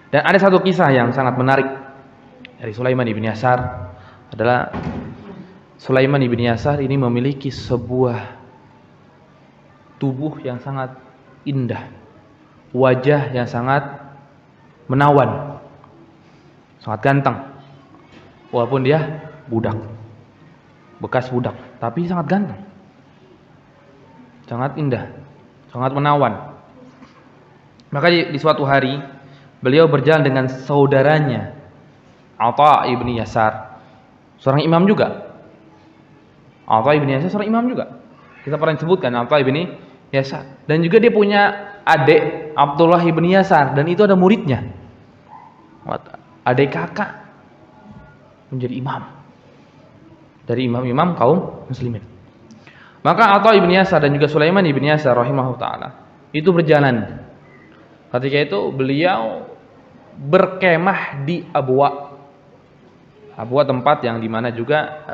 Dan ada satu kisah yang sangat menarik dari Sulaiman ibn Yasar, adalah Sulaiman ibn Yasar ini memiliki sebuah tubuh yang sangat indah, wajah yang sangat menawan, sangat ganteng, walaupun dia budak, bekas budak, tapi sangat ganteng, sangat indah, sangat menawan. Maka di suatu hari beliau berjalan dengan saudaranya Atha ibn Yasar, seorang imam juga. Atha ibn Yasar seorang imam juga. Kita pernah sebutkan Atha ibn Yasar. Dan juga dia punya adik Abdullah ibn Yasar, dan itu ada muridnya. Adik kakak menjadi imam dari imam-imam kaum muslimin. Maka Atha ibn Yasar dan juga Sulaiman ibn Yasar rahimahullah taala itu berjalan. Ketika itu beliau berkemah di Abwa. Abwa tempat yang dimana juga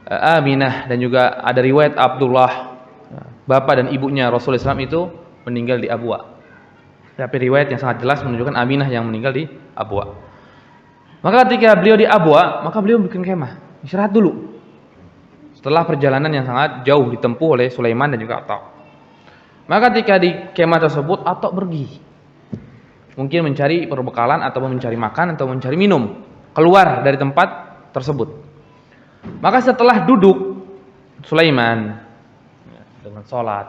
Aminah dan juga ada riwayat Abdullah, bapak dan ibunya Rasulullah SAW itu meninggal di Abwa. Tapi riwayat yang sangat jelas menunjukkan Aminah yang meninggal di Abwa. Maka ketika beliau di Abwa, maka beliau bikin kemah, istirahat dulu. Setelah perjalanan yang sangat jauh ditempuh oleh Sulaiman dan juga Atha. Maka ketika di kemah tersebut Atha pergi. Mungkin mencari perbekalan atau mencari makan atau mencari minum, keluar dari tempat tersebut. Maka setelah duduk Sulaiman dengan sholat,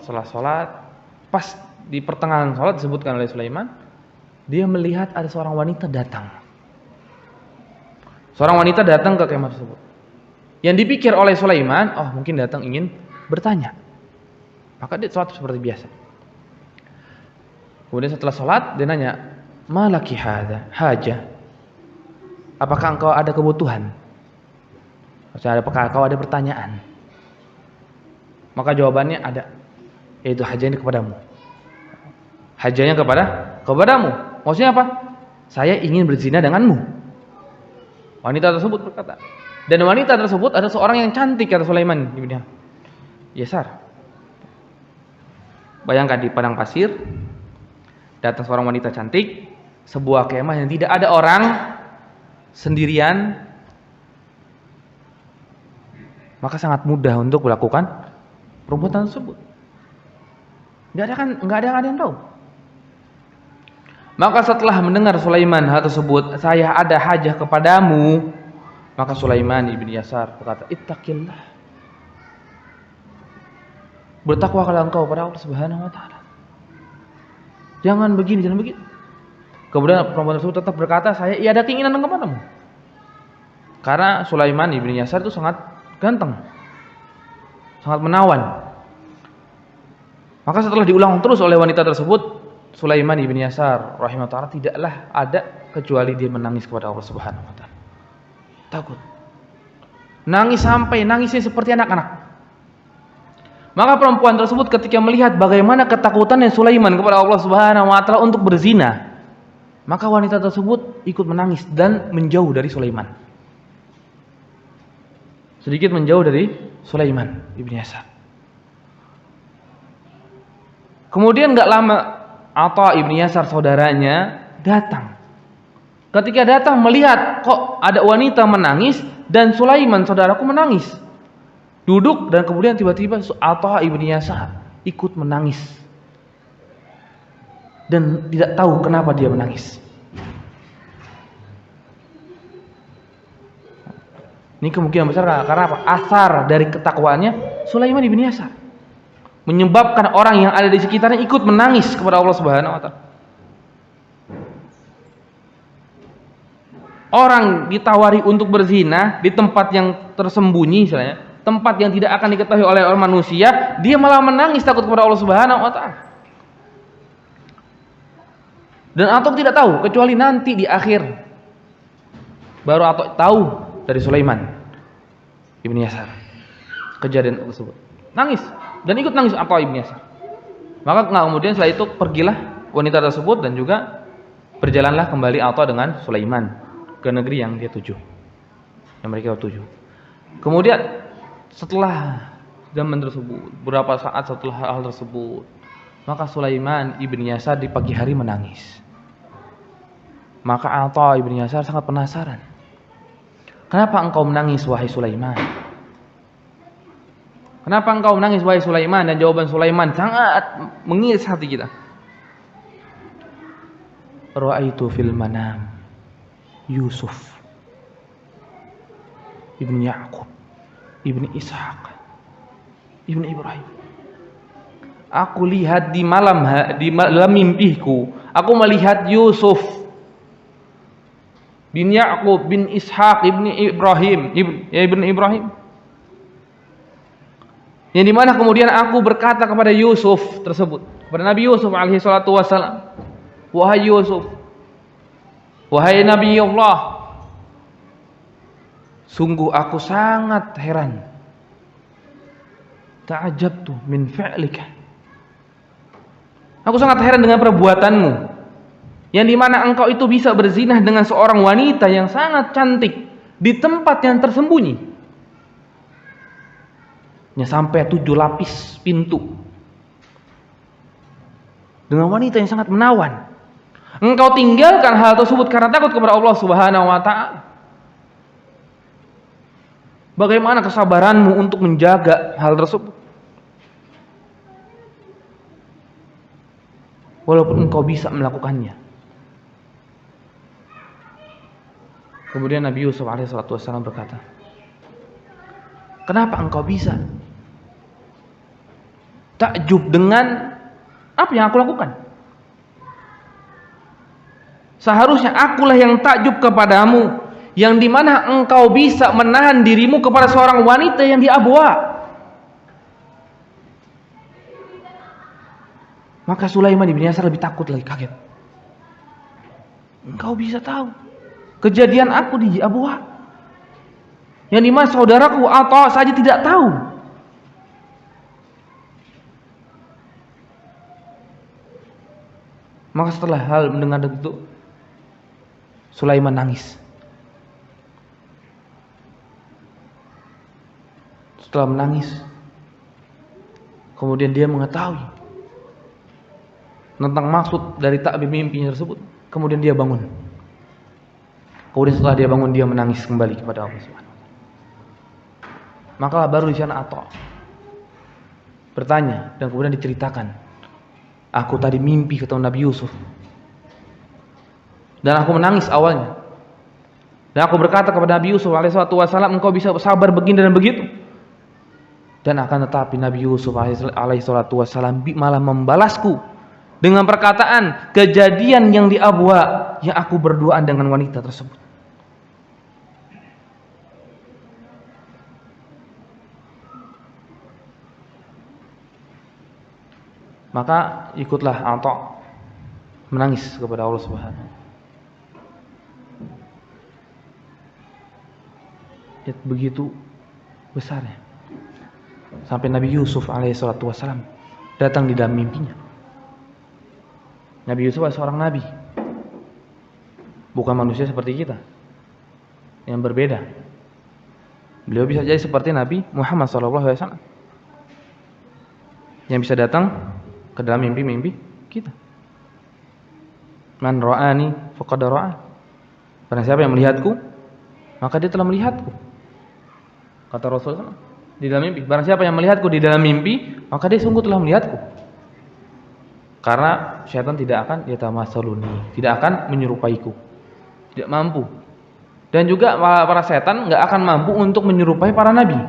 setelah sholat, pas di pertengahan sholat disebutkan oleh Sulaiman, dia melihat ada seorang wanita datang. Seorang wanita datang ke kemah tersebut. Yang dipikir oleh Sulaiman, oh mungkin datang ingin bertanya. Maka dia sholat seperti biasa. Kemudian setelah sholat dia nanya, malaki haja, apakah engkau ada kebutuhan? Apakah engkau ada pertanyaan? Maka jawabannya ada, yaitu hajanya kepadamu. Hajanya kepadamu. Maksudnya apa? Saya ingin berzina denganmu. Wanita tersebut berkata. Dan wanita tersebut ada seorang yang cantik, kata Sulaiman ibn Yasar. Bayangkan di padang pasir datang seorang wanita cantik, sebuah kemah yang tidak ada orang, sendirian, maka sangat mudah untuk melakukan perbuatan tersebut. Enggak ada yang tahu. Maka setelah mendengar Sulaiman hal tersebut, saya ada hajah kepadamu, maka Sulaiman ibn Yasar berkata, ittaqillah, bertakwalah engkau pada Allah Subhanahu wa taala. Jangan begini. Kemudian perempuan tersebut tetap berkata, saya ada keinginan kepadamu. Karena Sulaiman ibn Yasar itu sangat ganteng, sangat menawan. Maka setelah diulang terus oleh wanita tersebut, Sulaiman ibn Yasar rahimahullah ta'ala tidaklah ada kecuali dia menangis kepada Allah Subhanahu wa taala. Takut. Nangis sampai nangisnya seperti anak-anak. Maka perempuan tersebut ketika melihat bagaimana ketakutannya Sulaiman kepada Allah Subhanahu wa taala untuk berzina, maka wanita tersebut ikut menangis dan menjauh dari Sulaiman. Sedikit menjauh dari Sulaiman ibn Yasar. Kemudian enggak lama Atha ibn Yasar saudaranya datang. Ketika datang melihat kok ada wanita menangis dan Sulaiman saudaraku menangis. Duduk dan kemudian tiba-tiba Atha ibn Yasar ikut menangis. Dan tidak tahu kenapa dia menangis. Ini kemungkinan besar karena apa? Asar dari ketakwaannya Sulaiman ibn Yasar menyebabkan orang yang ada di sekitarnya ikut menangis kepada Allah Subhanahu wa taala. Orang ditawari untuk berzina di tempat yang tersembunyi misalnya, tempat yang tidak akan diketahui oleh orang manusia, dia malah menangis takut kepada Allah Subhanahu wa taala. Dan Atha tidak tahu kecuali nanti di akhir baru Atha tahu dari Sulaiman ibn Yasar kejadian tersebut. Nangis dan ikut nangis Atha ibn Yasar. Maka kemudian setelah itu pergilah wanita tersebut dan juga berjalanlah kembali Atha dengan Sulaiman ke negeri yang dia tuju, yang mereka tuju. Kemudian setelah zaman tersebut, beberapa saat setelah hal tersebut, Maka Sulaiman ibn Yasar di pagi hari menangis. Maka Atha ibn Yasar sangat penasaran. Kenapa engkau menangis wahai Sulaiman? Kenapa engkau menangis wahai Sulaiman? Dan jawaban Sulaiman sangat mengiris hati kita. Ra'aitu fil manam Yusuf ibn Ya'qub ibn Ishaq ibn Ibrahim. Aku lihat di dalam mimpiku, aku melihat Yusuf bin Ya'qub bin Ishaq ibn Ibrahim ibn Ibrahim. Yang dimana kemudian aku berkata kepada Yusuf tersebut, kepada Nabi Yusuf alaihi salatu wassalam, wahai Yusuf, wahai Nabi Allah, sungguh aku sangat heran. Ta'ajabtu min fi'lika. Aku sangat heran dengan perbuatanmu, yang dimana engkau itu bisa berzinah dengan seorang wanita yang sangat cantik di tempat yang tersembunyi, sampai 7 lapis pintu, dengan wanita yang sangat menawan. Engkau tinggalkan hal tersebut karena takut kepada Allah Subhanahu wa ta'ala. Bagaimana kesabaranmu untuk menjaga hal tersebut? Walaupun engkau bisa melakukannya. Kemudian Nabi Yusuf alaihissalam berkata, kenapa engkau bisa takjub dengan apa yang aku lakukan? Seharusnya akulah yang takjub kepadamu, yang dimana engkau bisa menahan dirimu kepada seorang wanita yang di Abwa. Maka Sulaiman ibn Yasar lebih takut lagi, kaget. Engkau bisa tahu kejadian aku di Abwa, yang dimana saudaraku Atha saja tidak tahu. Maka setelah hal mendengar itu, Sulaiman nangis. Setelah menangis, kemudian dia mengetahui tentang maksud dari takbir mimpinya tersebut. Kemudian dia bangun. Kemudian setelah dia bangun, dia menangis kembali kepada Allah Subhanahu wa ta'ala. Maka baru di sana Atha bertanya dan kemudian diceritakan, aku tadi mimpi ketemu Nabi Yusuf, dan aku menangis awalnya, dan aku berkata kepada Nabi Yusuf alaihissalam, engkau bisa sabar begini dan begitu. Dan akan tetapi Nabi Yusuf alaihissalam malah membalasku dengan perkataan kejadian yang di Abwa, yang aku berduaan dengan wanita tersebut. Maka ikutlah Atha menangis kepada Allah Subhanahu. Begitu besarnya, sampai Nabi Yusuf alaihissalam datang di dalam mimpinya. Nabi Yusuf adalah seorang nabi, bukan manusia seperti kita yang berbeda. Beliau bisa jadi seperti Nabi Muhammad SAW, yang bisa datang ke dalam mimpi-mimpi kita. Man ra'ani faqad ra'a. Barang siapa yang melihatku, maka dia telah melihatku. Kata Rasulullah di dalam mimpi. Barang siapa yang melihatku di dalam mimpi, maka dia sungguh telah melihatku. Karena syaitan tidak akan yatamasaluni, tidak akan menyerupaiku, tidak mampu. Dan juga para setan nggak akan mampu untuk menyerupai para nabi.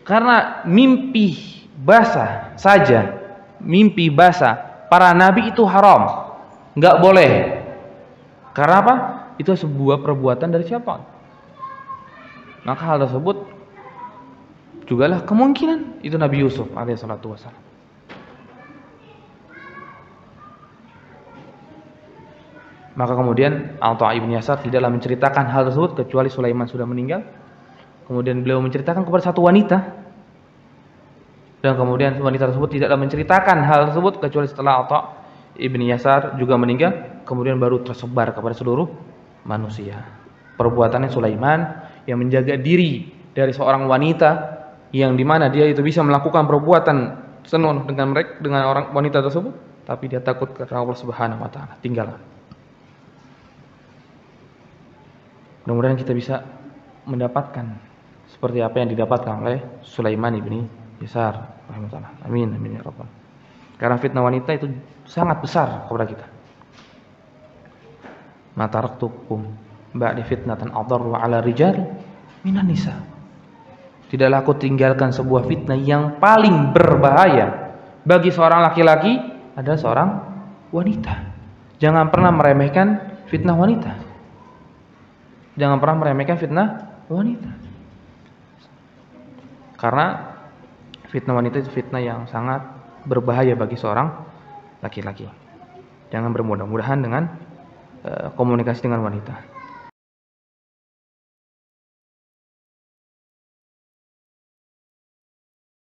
Karena mimpi basah saja, mimpi basah para nabi itu haram, nggak boleh. Karena apa? Itu sebuah perbuatan dari siapa? Maka hal tersebut jugalah kemungkinan itu Nabi Yusuf alaihissalatu wassalam. Maka kemudian Atha ibn Yasar tidaklah menceritakan hal tersebut kecuali Sulaiman sudah meninggal. Kemudian beliau menceritakan kepada satu wanita, dan kemudian wanita tersebut tidaklah menceritakan hal tersebut kecuali setelah Atha ibn Yasar juga meninggal. Kemudian baru tersebar kepada seluruh manusia perbuatannya Sulaiman yang menjaga diri dari seorang wanita yang dimana dia itu bisa melakukan perbuatan senang dengan mereka, dengan orang wanita tersebut, tapi dia takut karena Allah Subhanahu wa taala. Tinggalkan. Mudah-mudahan kita bisa mendapatkan seperti apa yang didapatkan oleh Sulaiman ibni Yasar rahimahullah. Amin amin ya rabbal. Karena fitnah wanita itu sangat besar kepada kita. Ma taraktukum ba'di fitnatan adarru 'ala rijal minan nisa. Tidaklah aku tinggalkan sebuah fitnah yang paling berbahaya bagi seorang laki-laki adalah seorang wanita. Jangan pernah meremehkan fitnah wanita. Jangan pernah meremehkan fitnah wanita. Karena fitnah wanita itu fitnah yang sangat berbahaya bagi seorang laki-laki. Jangan bermudah-mudahan dengan komunikasi dengan wanita.